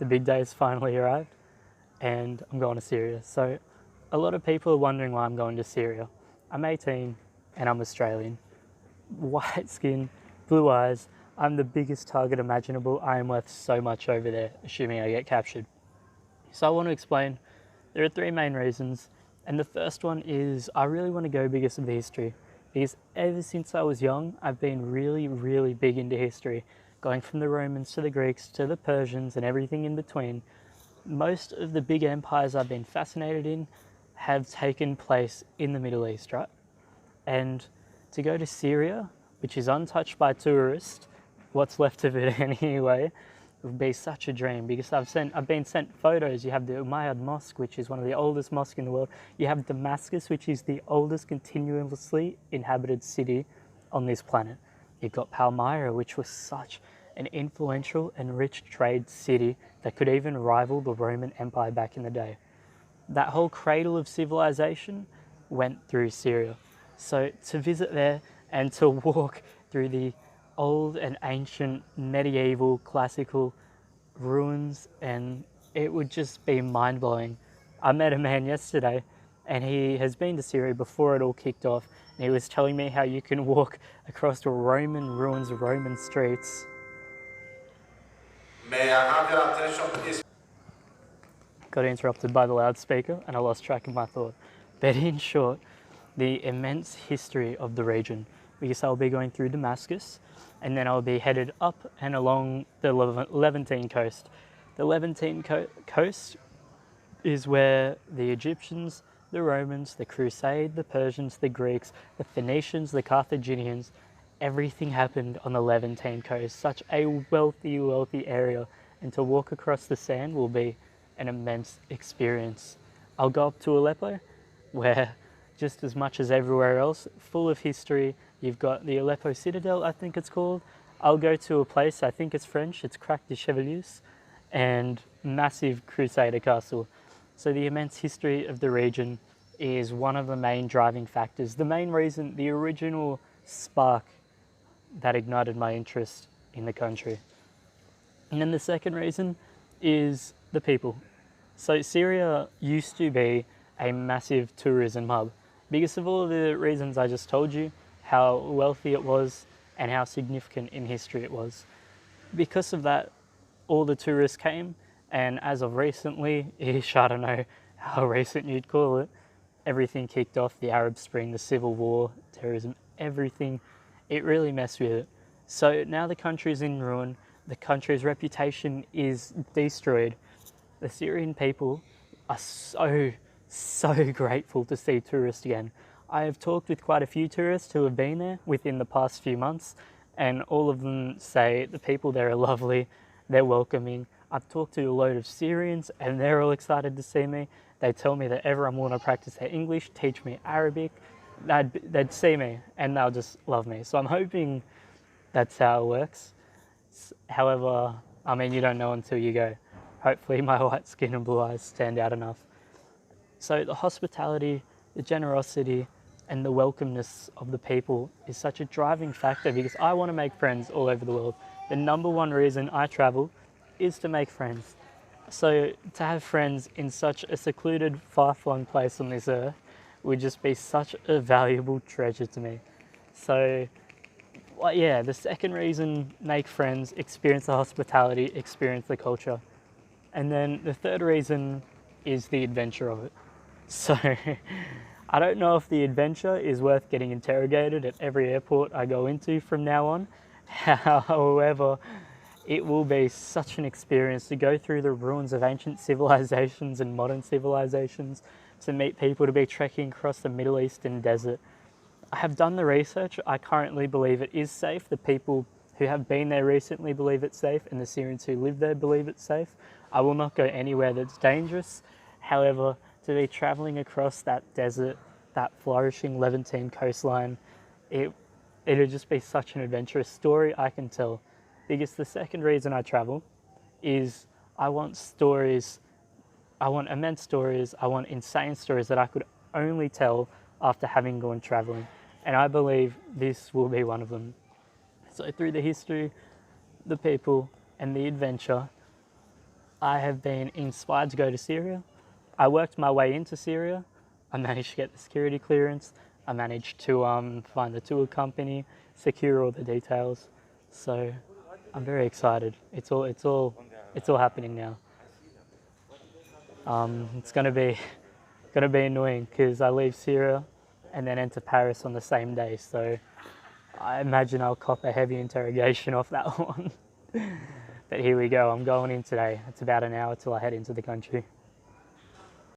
the big day has finally arrived and I'm going to Syria. So a lot of people are wondering why I'm going to Syria. I'm 18 and I'm Australian. White skin, blue eyes. I'm the biggest target imaginable. I am worth so much over there, assuming I get captured. So I want to explain. There are three main reasons. And the first one is I really want to go because of the history. Because ever since I was young, I've been really, really big into history. Going from the Romans to the Greeks to the Persians and everything in between. Most of the big empires I've been fascinated in have taken place in the Middle East, right? And to go to Syria, which is untouched by tourists, what's left of it anyway, would be such a dream because I've been sent photos. You have the Umayyad Mosque, which is one of the oldest mosques in the world. You have Damascus, which is the oldest continuously inhabited city on this planet. You've got Palmyra, which was such an influential and rich trade city that could even rival the Roman Empire back in the day. That whole cradle of civilization went through Syria. So to visit there and to walk through the old and ancient medieval classical ruins, and it would just be mind-blowing. I met a man yesterday and he has been to Syria before it all kicked off, and he was telling me how you can walk across the Roman ruins, Roman streets. May I have your attention, please? Got interrupted by the loudspeaker and I lost track of my thought. But in short, the immense history of the region, because I'll be going through Damascus and then I'll be headed up and along the Levantine coast. The Levantine coast is where the Egyptians, the Romans, the Crusade, the Persians, the Greeks, the Phoenicians, the Carthaginians, everything happened on the Levantine coast. Such a wealthy, wealthy area. And to walk across the sand will be an immense experience. I'll go up to Aleppo, where just as much as everywhere else, full of history. You've got the Aleppo Citadel, I think it's called. I'll go to a place, I think it's French, it's Crac des Chevaliers, and massive Crusader castle. So the immense history of the region is one of the main driving factors. The main reason, the original spark that ignited my interest in the country. And then the second reason is the people. So Syria used to be a massive tourism hub because of all of the reasons I just told you, how wealthy it was and how significant in history it was. Because of that, all the tourists came, and as of recently, ish, I don't know how recent you'd call it, everything kicked off, the Arab Spring, the civil war, terrorism, everything, it really messed with it. So now the country's in ruin, the country's reputation is destroyed. The Syrian people are so grateful to see tourists again. I have talked with quite a few tourists who have been there within the past few months, and all of them say the people there are lovely, they're welcoming. I've talked to a load of Syrians and they're all excited to see me. They tell me that everyone want to practice their English, teach me Arabic. They'd see me and they'll just love me. So I'm hoping that's how it works. However, I mean, you don't know until you go. Hopefully my white skin and blue eyes stand out enough. So the hospitality, the generosity, and the welcomeness of the people is such a driving factor because I want to make friends all over the world. The number one reason I travel is to make friends. So to have friends in such a secluded, far-flung place on this earth would just be such a valuable treasure to me. So, well, yeah, the second reason, make friends, experience the hospitality, experience the culture. And then the third reason is the adventure of it. So I don't know if the adventure is worth getting interrogated at every airport I go into from now on. However, it will be such an experience to go through the ruins of ancient civilizations and modern civilizations, to meet people, to be trekking across the Middle Eastern desert. I have done the research. I currently believe it is safe. The people who have been there recently believe it's safe, and the Syrians who live there believe it's safe. I will not go anywhere that's dangerous. However, to be traveling across that desert, that flourishing Levantine coastline, it'll just be such an adventurous story I can tell. Because the second reason I travel is I want stories, I want immense stories, I want insane stories that I could only tell after having gone traveling. And I believe this will be one of them. So through the history, the people, and the adventure, I have been inspired to go to Syria. I worked my way into Syria. I managed to get the security clearance. I managed to find the tour company, secure all the details. So I'm very excited. It's all happening now. It's gonna be annoying because I leave Syria and then enter Paris on the same day. So I imagine I'll cop a heavy interrogation off that one. But here we go. I'm going in today. It's about an hour till I head into the country.